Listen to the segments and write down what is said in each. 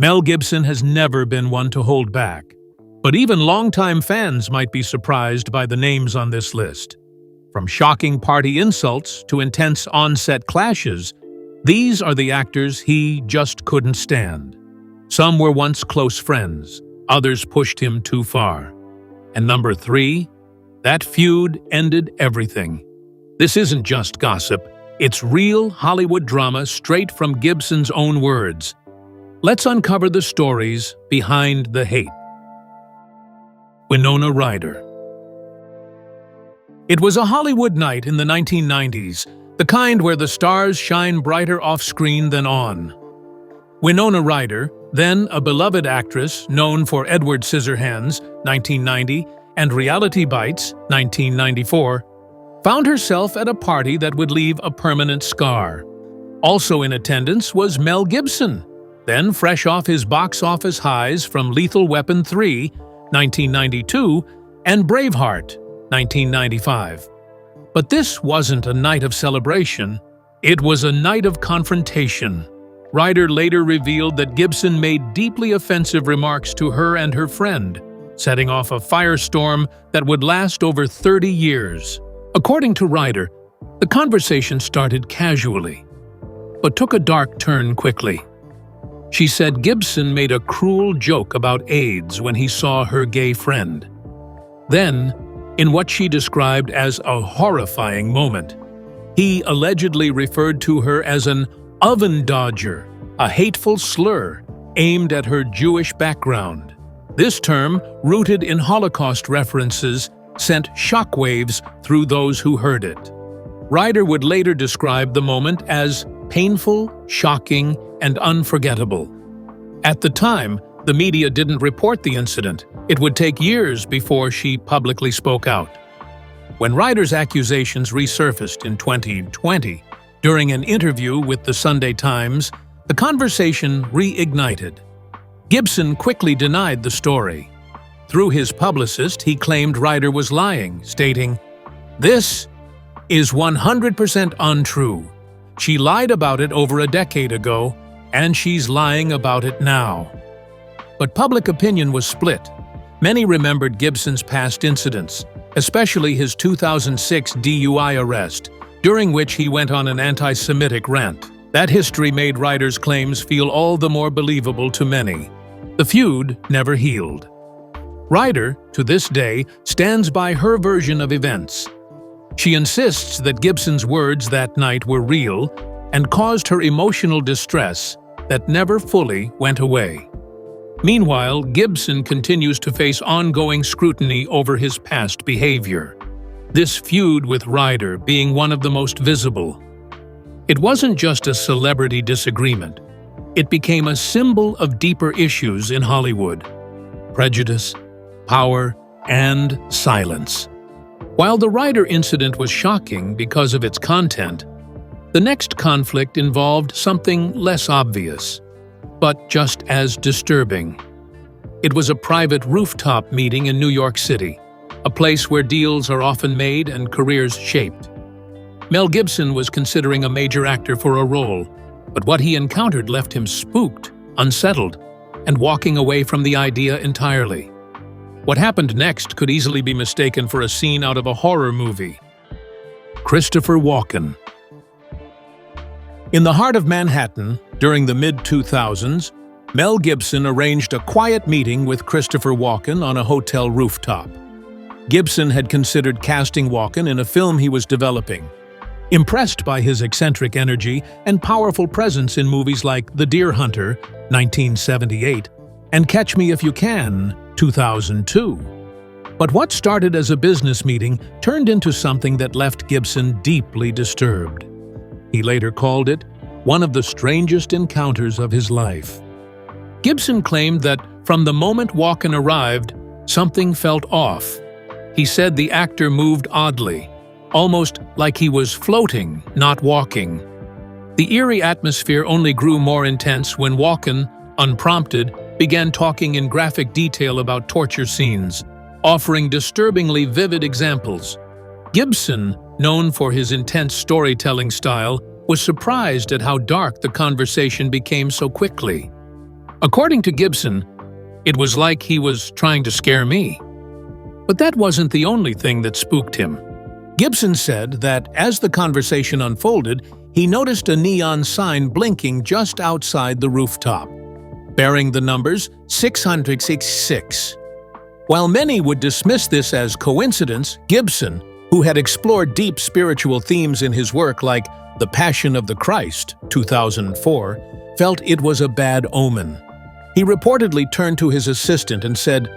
Mel Gibson has never been one to hold back, but even longtime fans might be surprised by the names on this list. From shocking party insults to intense on-set clashes, these are the actors he just couldn't stand. Some were once close friends, others pushed him too far. And number 3, that feud ended everything. This isn't just gossip, it's real Hollywood drama straight from Gibson's own words. Let's uncover the stories behind the hate. Winona Ryder. It was a Hollywood night in the 1990s, the kind where the stars shine brighter off-screen than on. Winona Ryder, then a beloved actress known for Edward Scissorhands, 1990, and Reality Bites, 1994, found herself at a party that would leave a permanent scar. Also in attendance was Mel Gibson, then fresh off his box office highs from Lethal Weapon 3, 1992, and Braveheart, 1995. But this wasn't a night of celebration, it was a night of confrontation. Ryder later revealed that Gibson made deeply offensive remarks to her and her friend, setting off a firestorm that would last over 30 years. According to Ryder, the conversation started casually, but took a dark turn quickly. She said Gibson made a cruel joke about AIDS when he saw her gay friend. Then, in what she described as a horrifying moment, he allegedly referred to her as an oven dodger, a hateful slur aimed at her Jewish background. This term, rooted in Holocaust references, sent shockwaves through those who heard it. Ryder would later describe the moment as painful, shocking, and unforgettable. At the time, the media didn't report the incident. It would take years before she publicly spoke out. When Ryder's accusations resurfaced in 2020, during an interview with the Sunday Times, the conversation reignited. Gibson quickly denied the story. Through his publicist, he claimed Ryder was lying, stating, "This is 100% untrue. She lied about it over a decade ago, and she's lying about it now." But public opinion was split. Many remembered Gibson's past incidents, especially his 2006 DUI arrest, during which he went on an anti-Semitic rant. That history made Ryder's claims feel all the more believable to many. The feud never healed. Ryder, to this day, stands by her version of events. She insists that Gibson's words that night were real and caused her emotional distress that never fully went away. Meanwhile, Gibson continues to face ongoing scrutiny over his past behavior, this feud with Ryder being one of the most visible. It wasn't just a celebrity disagreement. It became a symbol of deeper issues in Hollywood: prejudice, power, and silence. While the Ryder incident was shocking because of its content, the next conflict involved something less obvious, but just as disturbing. It was a private rooftop meeting in New York City, a place where deals are often made and careers shaped. Mel Gibson was considering a major actor for a role, but what he encountered left him spooked, unsettled, and walking away from the idea entirely. What happened next could easily be mistaken for a scene out of a horror movie. Christopher Walken. In the heart of Manhattan, during the mid-2000s, Mel Gibson arranged a quiet meeting with Christopher Walken on a hotel rooftop. Gibson had considered casting Walken in a film he was developing. Impressed by his eccentric energy and powerful presence in movies like The Deer Hunter, 1978, and Catch Me If You Can, 2002. But what started as a business meeting turned into something that left Gibson deeply disturbed. He later called it one of the strangest encounters of his life. Gibson claimed that from the moment Walken arrived, something felt off. He said the actor moved oddly, almost like he was floating, not walking. The eerie atmosphere only grew more intense when Walken, unprompted, began talking in graphic detail about torture scenes, offering disturbingly vivid examples. Gibson, known for his intense storytelling style, was surprised at how dark the conversation became so quickly. According to Gibson, it was like he was trying to scare me. But that wasn't the only thing that spooked him. Gibson said that as the conversation unfolded, he noticed a neon sign blinking just outside the rooftop, bearing the numbers 666. While many would dismiss this as coincidence, Gibson, who had explored deep spiritual themes in his work like The Passion of the Christ, 2004, felt it was a bad omen. He reportedly turned to his assistant and said,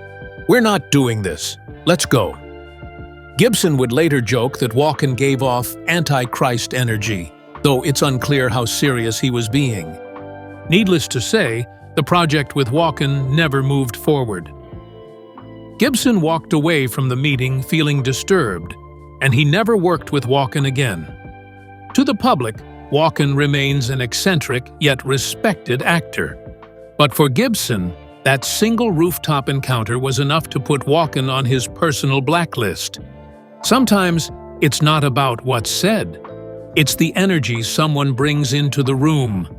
"We're not doing this. Let's go." Gibson would later joke that Walken gave off anti-Christ energy, though it's unclear how serious he was being. Needless to say, the project with Walken never moved forward. Gibson walked away from the meeting feeling disturbed, and he never worked with Walken again. To the public, Walken remains an eccentric yet respected actor. But for Gibson, that single rooftop encounter was enough to put Walken on his personal blacklist. Sometimes it's not about what's said. It's the energy someone brings into the room.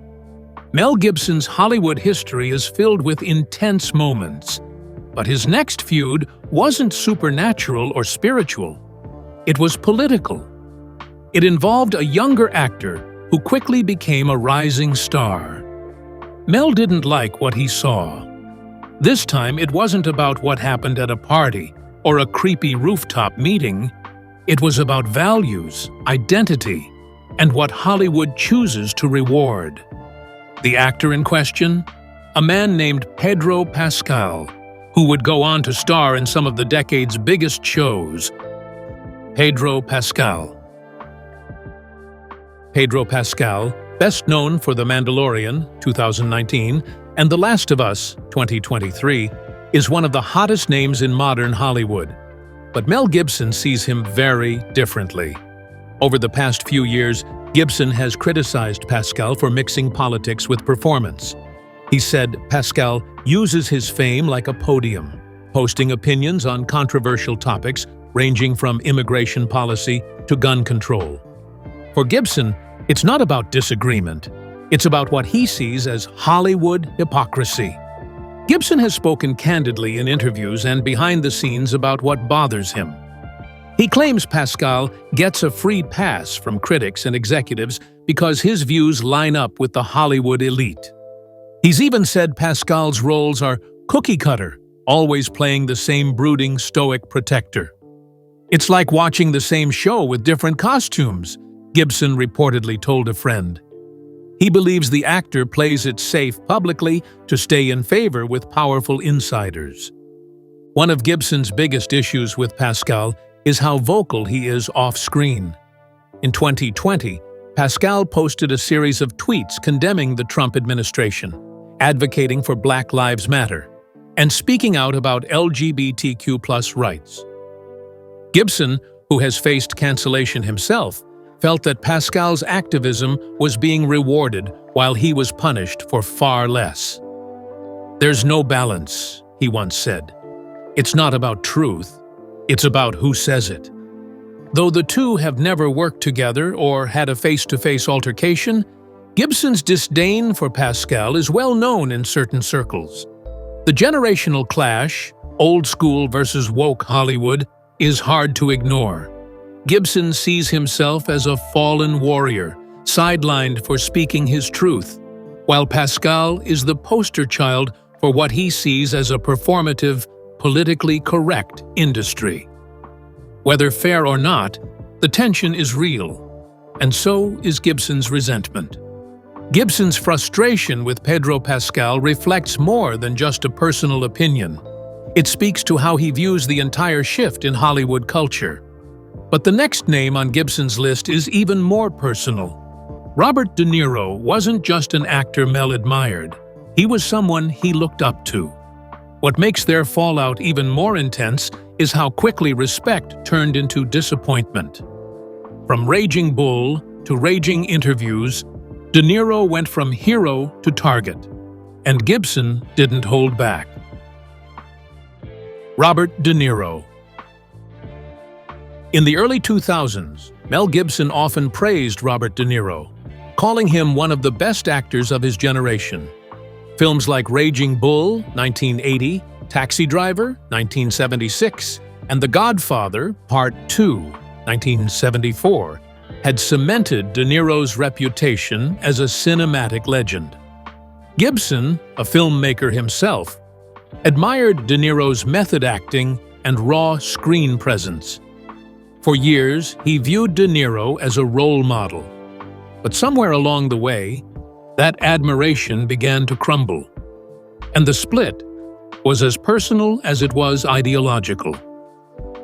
Mel Gibson's Hollywood history is filled with intense moments. But his next feud wasn't supernatural or spiritual. It was political. It involved a younger actor who quickly became a rising star. Mel didn't like what he saw. This time, it wasn't about what happened at a party or a creepy rooftop meeting. It was about values, identity, and what Hollywood chooses to reward. The actor in question? A man named Pedro Pascal, who would go on to star in some of the decade's biggest shows. Pedro Pascal. Pedro Pascal, best known for The Mandalorian, 2019, and The Last of Us, 2023, is one of the hottest names in modern Hollywood. But Mel Gibson sees him very differently. Over the past few years, Gibson has criticized Pascal for mixing politics with performance. He said Pascal uses his fame like a podium, posting opinions on controversial topics ranging from immigration policy to gun control. For Gibson, it's not about disagreement. It's about what he sees as Hollywood hypocrisy. Gibson has spoken candidly in interviews and behind the scenes about what bothers him. He claims Pascal gets a free pass from critics and executives because his views line up with the Hollywood elite. He's even said Pascal's roles are cookie-cutter, always playing the same brooding, stoic protector. "It's like watching the same show with different costumes," Gibson reportedly told a friend. He believes the actor plays it safe publicly to stay in favor with powerful insiders. One of Gibson's biggest issues with Pascal is how vocal he is off-screen. In 2020, Pascal posted a series of tweets condemning the Trump administration, advocating for Black Lives Matter, and speaking out about LGBTQ+ rights. Gibson, who has faced cancellation himself, felt that Pascal's activism was being rewarded while he was punished for far less. "There's no balance," he once said. "It's not about truth, it's about who says it." Though the two have never worked together or had a face-to-face altercation, Gibson's disdain for Pascal is well known in certain circles. The generational clash, old school versus woke Hollywood, is hard to ignore. Gibson sees himself as a fallen warrior, sidelined for speaking his truth, while Pascal is the poster child for what he sees as a performative, politically correct industry. Whether fair or not, the tension is real, and so is Gibson's resentment. Gibson's frustration with Pedro Pascal reflects more than just a personal opinion. It speaks to how he views the entire shift in Hollywood culture. But the next name on Gibson's list is even more personal. Robert De Niro wasn't just an actor Mel admired. He was someone he looked up to. What makes their fallout even more intense is how quickly respect turned into disappointment. From Raging Bull to raging interviews, De Niro went from hero to target, and Gibson didn't hold back. Robert De Niro. In the early 2000s, Mel Gibson often praised Robert De Niro, calling him one of the best actors of his generation. Films like Raging Bull, 1980, Taxi Driver, 1976, and The Godfather, Part 2, 1974, had cemented De Niro's reputation as a cinematic legend. Gibson, a filmmaker himself, admired De Niro's method acting and raw screen presence. For years, he viewed De Niro as a role model. But somewhere along the way, that admiration began to crumble. And the split was as personal as it was ideological.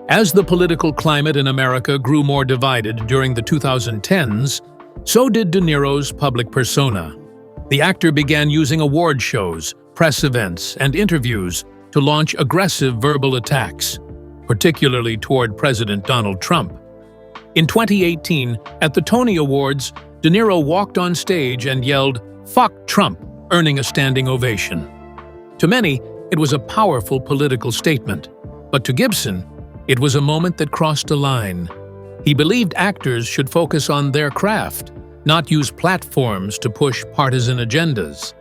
As the political climate in America grew more divided during the 2010s, so did De Niro's public persona. The actor began using award shows, press events, and interviews to launch aggressive verbal attacks, particularly toward President Donald Trump. In 2018, at the Tony Awards, De Niro walked on stage and yelled, "Fuck Trump," earning a standing ovation. To many, it was a powerful political statement, but to Gibson, it was a moment that crossed a line. He believed actors should focus on their craft, not use platforms to push partisan agendas.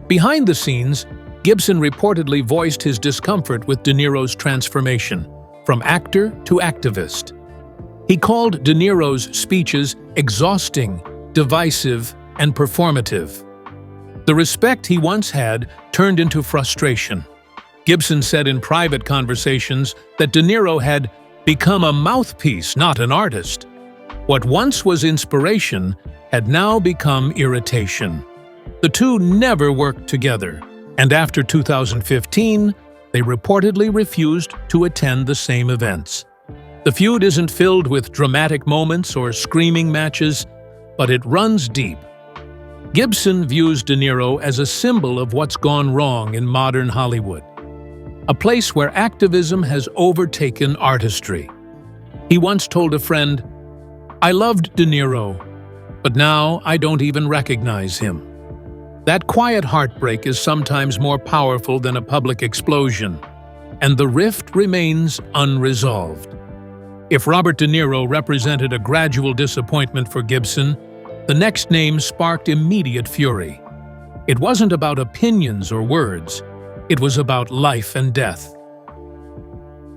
Behind the scenes, Gibson reportedly voiced his discomfort with De Niro's transformation, from actor to activist. He called De Niro's speeches exhausting, divisive, and performative. The respect he once had turned into frustration. Gibson said in private conversations that De Niro had become a mouthpiece, not an artist. What once was inspiration had now become irritation. The two never worked together, and after 2015, they reportedly refused to attend the same events. The feud isn't filled with dramatic moments or screaming matches, but it runs deep. Gibson views De Niro as a symbol of what's gone wrong in modern Hollywood, a place where activism has overtaken artistry. He once told a friend, "I loved De Niro, but now I don't even recognize him." That quiet heartbreak is sometimes more powerful than a public explosion, and the rift remains unresolved. If Robert De Niro represented a gradual disappointment for Gibson, the next name sparked immediate fury. It wasn't about opinions or words, it was about life and death.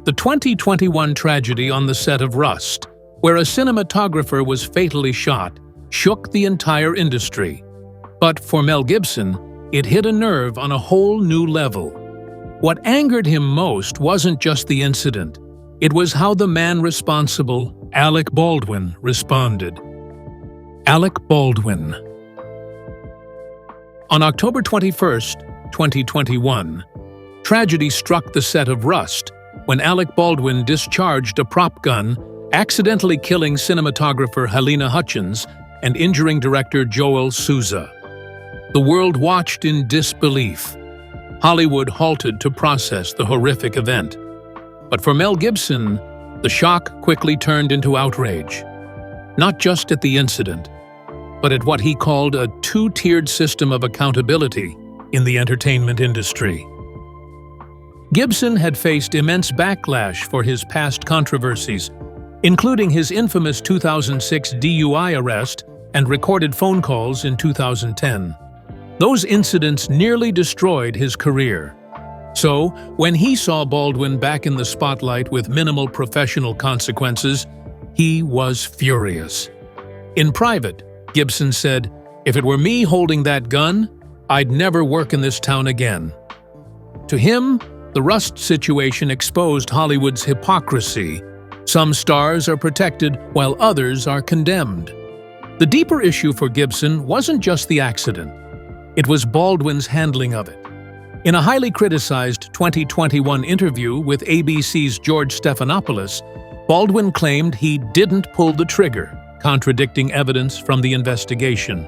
The 2021 tragedy on the set of Rust, where a cinematographer was fatally shot, shook the entire industry. But for Mel Gibson, it hit a nerve on a whole new level. What angered him most wasn't just the incident, it was how the man responsible, Alec Baldwin, responded. Alec Baldwin. On October 21, 2021, tragedy struck the set of Rust when Alec Baldwin discharged a prop gun, accidentally killing cinematographer Helena Hutchins and injuring director Joel Souza. The world watched in disbelief. Hollywood halted to process the horrific event. But for Mel Gibson, the shock quickly turned into outrage. Not just at the incident, but at what he called a two-tiered system of accountability in the entertainment industry. Gibson had faced immense backlash for his past controversies, including his infamous 2006 DUI arrest and recorded phone calls in 2010. Those incidents nearly destroyed his career. So, when he saw Baldwin back in the spotlight with minimal professional consequences, he was furious. In private, Gibson said, "If it were me holding that gun, I'd never work in this town again." To him, the Rust situation exposed Hollywood's hypocrisy. Some stars are protected while others are condemned. The deeper issue for Gibson wasn't just the accident. It was Baldwin's handling of it. In a highly criticized 2021 interview with ABC's George Stephanopoulos, Baldwin claimed he didn't pull the trigger, contradicting evidence from the investigation.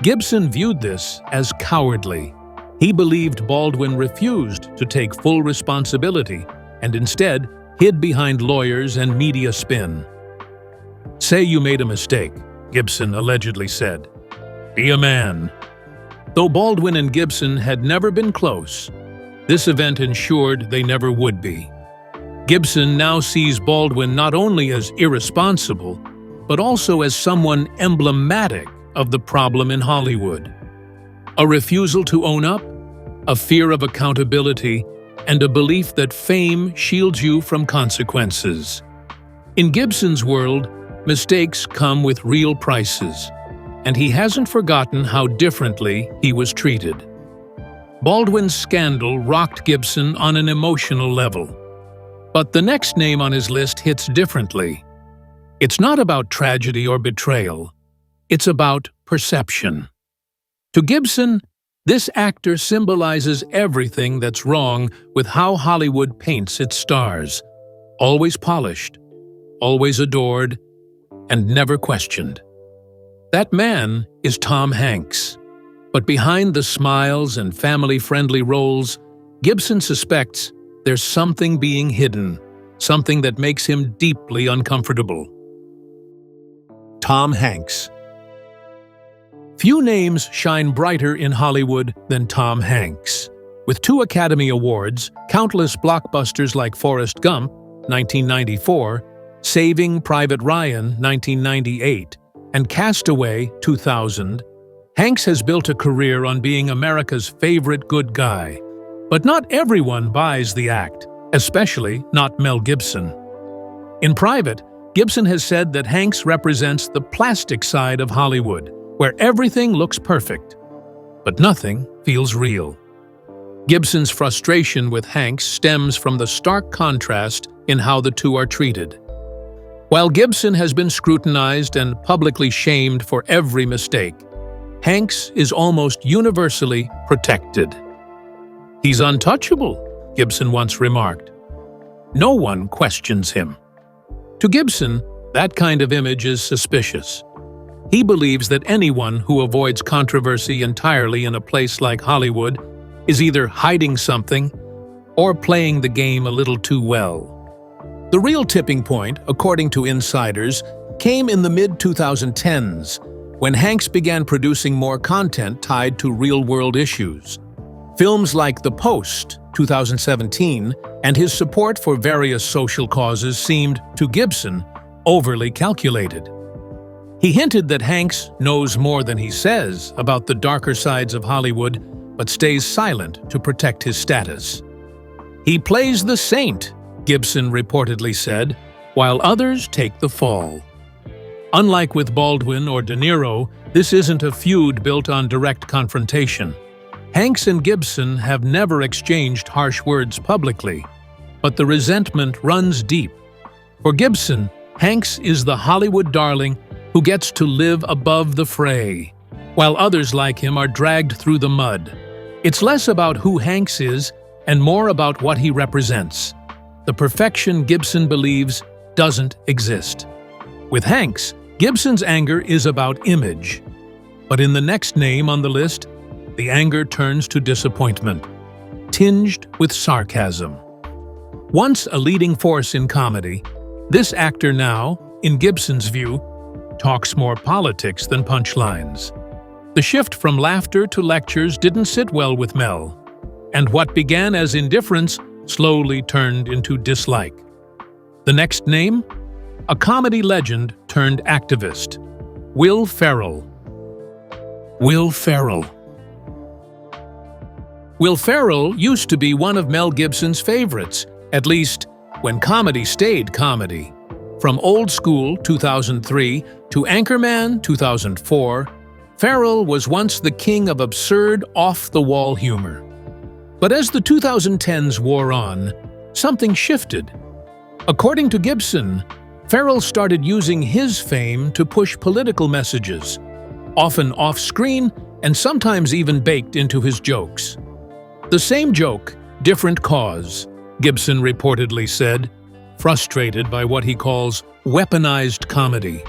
Gibson viewed this as cowardly. He believed Baldwin refused to take full responsibility and instead hid behind lawyers and media spin. "Say you made a mistake," Gibson allegedly said. "Be a man." Though Baldwin and Gibson had never been close, this event ensured they never would be. Gibson now sees Baldwin not only as irresponsible, but also as someone emblematic of the problem in Hollywood. A refusal to own up, a fear of accountability, and a belief that fame shields you from consequences. In Gibson's world, mistakes come with real prices, and he hasn't forgotten how differently he was treated. Baldwin's scandal rocked Gibson on an emotional level. But the next name on his list hits differently. It's not about tragedy or betrayal. It's about perception. To Gibson, this actor symbolizes everything that's wrong with how Hollywood paints its stars. Always polished, always adored, and never questioned. That man is Tom Hanks. But behind the smiles and family-friendly roles, Gibson suspects there's something being hidden, something that makes him deeply uncomfortable. Tom Hanks. Few names shine brighter in Hollywood than Tom Hanks. With 2 Academy Awards, countless blockbusters like Forrest Gump, 1994, Saving Private Ryan, 1998, and Castaway, 2000, Hanks has built a career on being America's favorite good guy. But not everyone buys the act, especially not Mel Gibson. In private, Gibson has said that Hanks represents the plastic side of Hollywood, where everything looks perfect, but nothing feels real. Gibson's frustration with Hanks stems from the stark contrast in how the two are treated. While Gibson has been scrutinized and publicly shamed for every mistake, Hanks is almost universally protected. "He's untouchable," Gibson once remarked. No one questions him. To Gibson, that kind of image is suspicious. He believes that anyone who avoids controversy entirely in a place like Hollywood is either hiding something or playing the game a little too well. The real tipping point, according to insiders, came in the mid-2010s, when Hanks began producing more content tied to real-world issues. Films like The Post, 2017, and his support for various social causes seemed, to Gibson, overly calculated. He hinted that Hanks knows more than he says about the darker sides of Hollywood, but stays silent to protect his status. "He plays the saint," Gibson reportedly said, while others take the fall. Unlike with Baldwin or De Niro, this isn't a feud built on direct confrontation. Hanks and Gibson have never exchanged harsh words publicly, but the resentment runs deep. For Gibson, Hanks is the Hollywood darling who gets to live above the fray, while others like him are dragged through the mud. It's less about who Hanks is and more about what he represents. The perfection Gibson believes doesn't exist. With Hanks, Gibson's anger is about image. But in the next name on the list, the anger turns to disappointment, tinged with sarcasm. Once a leading force in comedy, this actor now, in Gibson's view, talks more politics than punchlines. The shift from laughter to lectures didn't sit well with Mel, and what began as indifference slowly turned into dislike. The next name? A comedy legend turned activist. Will Ferrell. Will Ferrell. Will Ferrell used to be one of Mel Gibson's favorites, at least when comedy stayed comedy. From Old School, 2003, to Anchorman, 2004, Ferrell was once the king of absurd, off-the-wall humor. But as the 2010s wore on, something shifted. According to Gibson, Ferrell started using his fame to push political messages, often off-screen and sometimes even baked into his jokes. "The same joke, different cause," Gibson reportedly said, frustrated by what he calls weaponized comedy.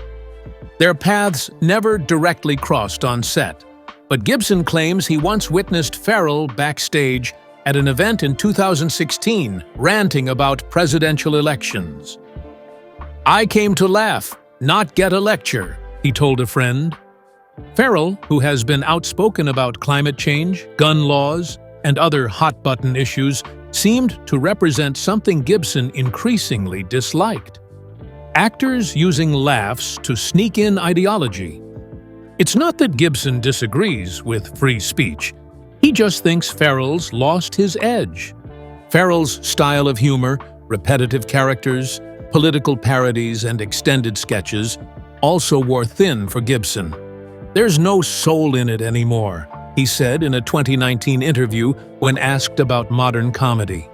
Their paths never directly crossed on set, but Gibson claims he once witnessed Ferrell backstage at an event in 2016 ranting about presidential elections. "I came to laugh, not get a lecture," he told a friend. Ferrell, who has been outspoken about climate change, gun laws, and other hot-button issues, seemed to represent something Gibson increasingly disliked: actors using laughs to sneak in ideology. It's not that Gibson disagrees with free speech. He just thinks Farrell's lost his edge. Farrell's style of humor, repetitive characters, political parodies, and extended sketches also wore thin for Gibson. "There's no soul in it anymore," he said in a 2019 interview when asked about modern comedy.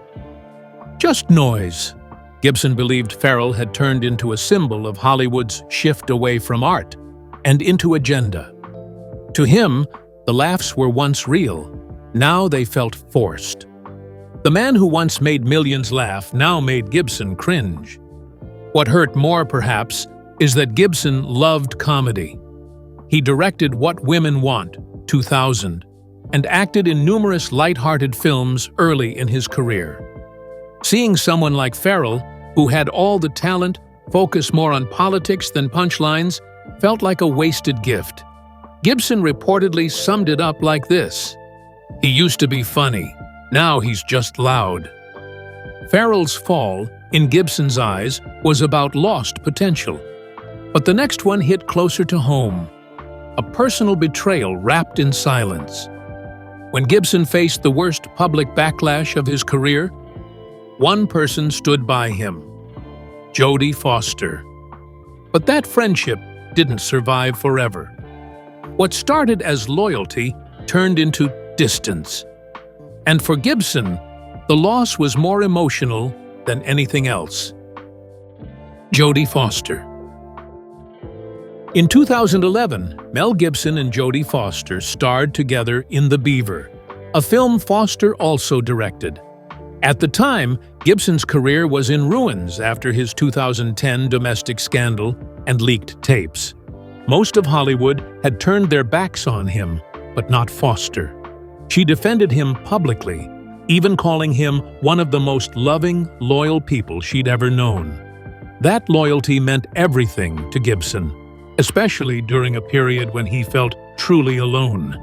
"Just noise." Gibson believed Farrell had turned into a symbol of Hollywood's shift away from art and into agenda. To him, the laughs were once real. Now they felt forced. The man who once made millions laugh now made Gibson cringe. What hurt more, perhaps, is that Gibson loved comedy. He directed What Women Want, 2000, and acted in numerous light-hearted films early in his career. Seeing someone like Farrell, who had all the talent, focus more on politics than punchlines, felt like a wasted gift. Gibson reportedly summed it up like this: "He used to be funny. Now he's just loud." Farrell's fall, in Gibson's eyes, was about lost potential. But the next one hit closer to home. A personal betrayal wrapped in silence. When Gibson faced the worst public backlash of his career, one person stood by him: Jodie Foster. But that friendship didn't survive forever. What started as loyalty turned into distance. And for Gibson, the loss was more emotional than anything else. Jodie Foster. In 2011, Mel Gibson and Jodie Foster starred together in The Beaver, a film Foster also directed. At the time, Gibson's career was in ruins after his 2010 domestic scandal and leaked tapes. Most of Hollywood had turned their backs on him, but not Foster. She defended him publicly, even calling him one of the most loving, loyal people she'd ever known. That loyalty meant everything to Gibson, especially during a period when he felt truly alone.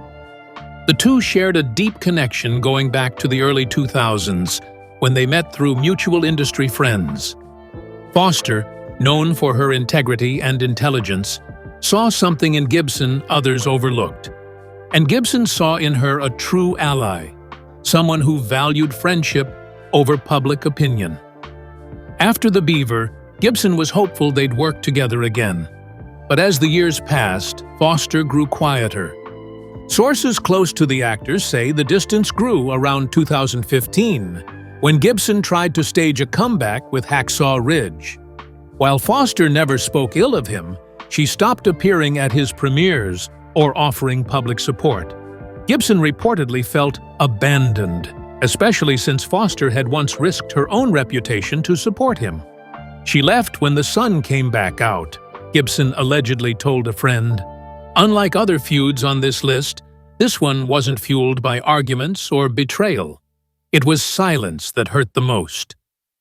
The two shared a deep connection going back to the early 2000s, when they met through mutual industry friends. Foster, known for her integrity and intelligence, saw something in Gibson others overlooked. And Gibson saw in her a true ally, someone who valued friendship over public opinion. After The Beaver, Gibson was hopeful they'd work together again. But as the years passed, Foster grew quieter. Sources close to the actors say the distance grew around 2015, when Gibson tried to stage a comeback with Hacksaw Ridge. While Foster never spoke ill of him, she stopped appearing at his premieres or offering public support. Gibson reportedly felt abandoned, especially since Foster had once risked her own reputation to support him. "She left when the sun came back out," Gibson allegedly told a friend. Unlike other feuds on this list, this one wasn't fueled by arguments or betrayal. It was silence that hurt the most.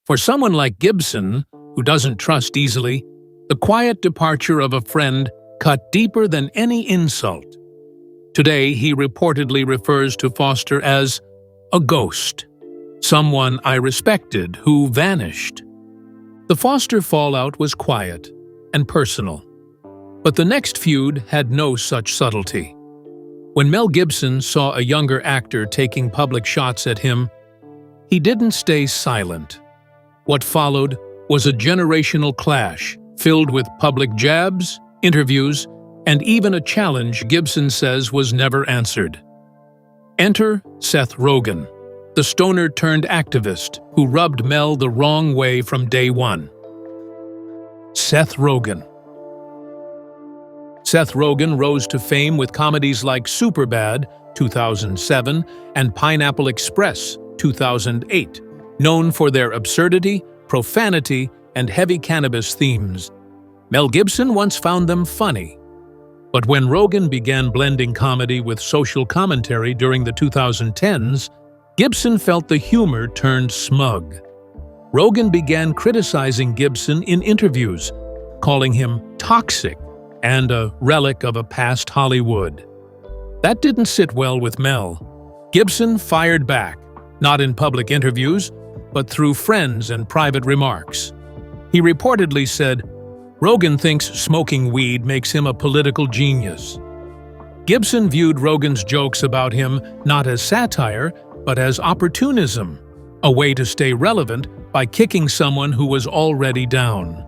For someone like Gibson, who doesn't trust easily, the quiet departure of a friend cut deeper than any insult. Today, he reportedly refers to Foster as a ghost, someone I respected who vanished. The Foster fallout was quiet and personal. But the next feud had no such subtlety. When Mel Gibson saw a younger actor taking public shots at him, he didn't stay silent. What followed was a generational clash filled with public jabs, interviews, and even a challenge Gibson says was never answered. Enter Seth Rogen, the stoner-turned-activist who rubbed Mel the wrong way from day one. Seth Rogen. Seth Rogen rose to fame with comedies like Superbad, 2007, and Pineapple Express, 2008, known for their absurdity, profanity, and heavy cannabis themes. Mel Gibson once found them funny. But when Rogen began blending comedy with social commentary during the 2010s, Gibson felt the humor turned smug. Rogen began criticizing Gibson in interviews, calling him toxic and a relic of a past Hollywood. That didn't sit well with Mel. Gibson fired back, not in public interviews, but through friends and private remarks. He reportedly said, "Rogen thinks smoking weed makes him a political genius." Gibson viewed Rogan's jokes about him not as satire, but as opportunism, a way to stay relevant by kicking someone who was already down.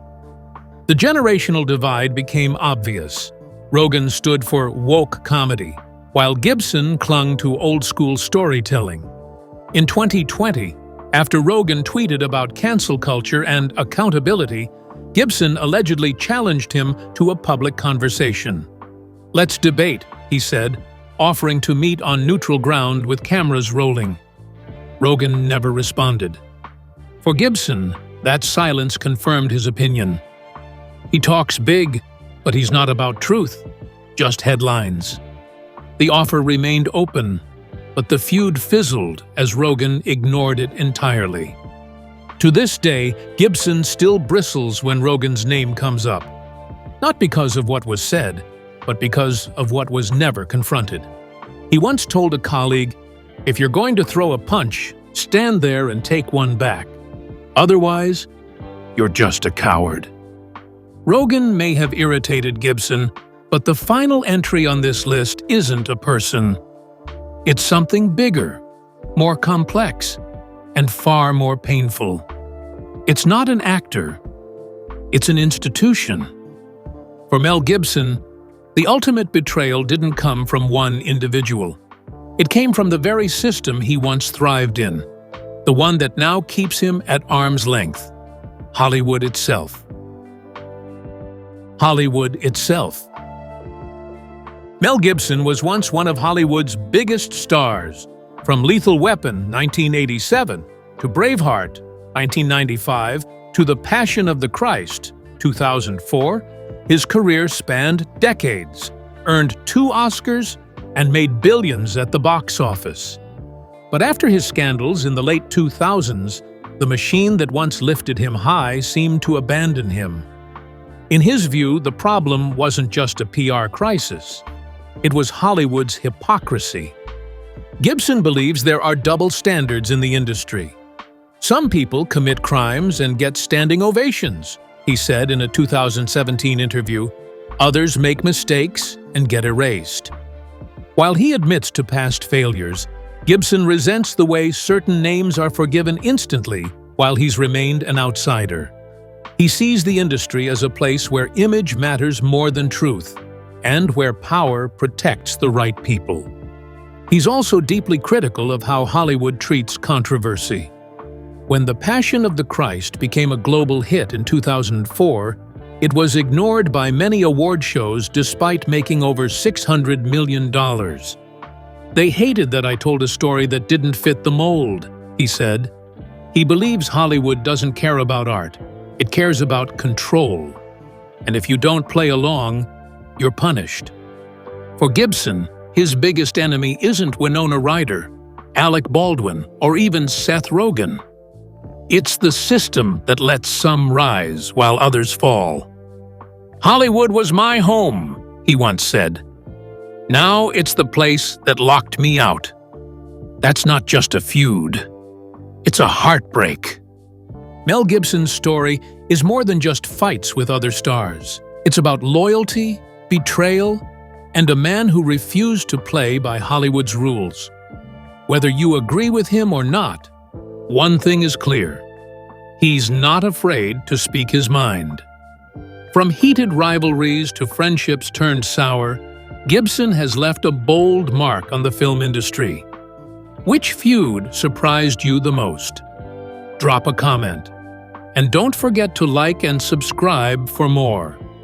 The generational divide became obvious. Rogan stood for woke comedy, while Gibson clung to old-school storytelling. In 2020, after Rogan tweeted about cancel culture and accountability, Gibson allegedly challenged him to a public conversation. "Let's debate," he said, offering to meet on neutral ground with cameras rolling. Rogan never responded. For Gibson, that silence confirmed his opinion. He talks big, but he's not about truth, just headlines. The offer remained open, but the feud fizzled as Rogan ignored it entirely. To this day, Gibson still bristles when Rogan's name comes up. Not because of what was said, but because of what was never confronted. He once told a colleague, "If you're going to throw a punch, stand there and take one back. Otherwise, you're just a coward." Rogan may have irritated Gibson, but the final entry on this list isn't a person. It's something bigger, more complex, and far more painful. It's not an actor. It's an institution. For Mel Gibson, the ultimate betrayal didn't come from one individual. It came from the very system he once thrived in, the one that now keeps him at arm's length: Hollywood itself. Hollywood itself. Mel Gibson was once one of Hollywood's biggest stars. From Lethal Weapon, 1987, to Braveheart, 1995, to The Passion of the Christ, 2004, his career spanned decades, earned 2 Oscars, and made billions at the box office. But after his scandals in the late 2000s, the machine that once lifted him high seemed to abandon him. In his view, the problem wasn't just a PR crisis. It was Hollywood's hypocrisy. Gibson believes there are double standards in the industry. "Some people commit crimes and get standing ovations," he said in a 2017 interview. "Others make mistakes and get erased." While he admits to past failures, Gibson resents the way certain names are forgiven instantly while he's remained an outsider. He sees the industry as a place where image matters more than truth, and where power protects the right people. He's also deeply critical of how Hollywood treats controversy. When The Passion of the Christ became a global hit in 2004, it was ignored by many award shows despite making over $600 million. "They hated that I told a story that didn't fit the mold," he said. He believes Hollywood doesn't care about art. It cares about control. And if you don't play along, you're punished. For Gibson, his biggest enemy isn't Winona Ryder, Alec Baldwin, or even Seth Rogen. It's the system that lets some rise while others fall. "Hollywood was my home," he once said. "Now it's the place that locked me out." That's not just a feud. It's a heartbreak. Mel Gibson's story is more than just fights with other stars. It's about loyalty, betrayal, and a man who refused to play by Hollywood's rules. Whether you agree with him or not, one thing is clear: he's not afraid to speak his mind. From heated rivalries to friendships turned sour, Gibson has left a bold mark on the film industry. Which feud surprised you the most? Drop a comment. And don't forget to like and subscribe for more.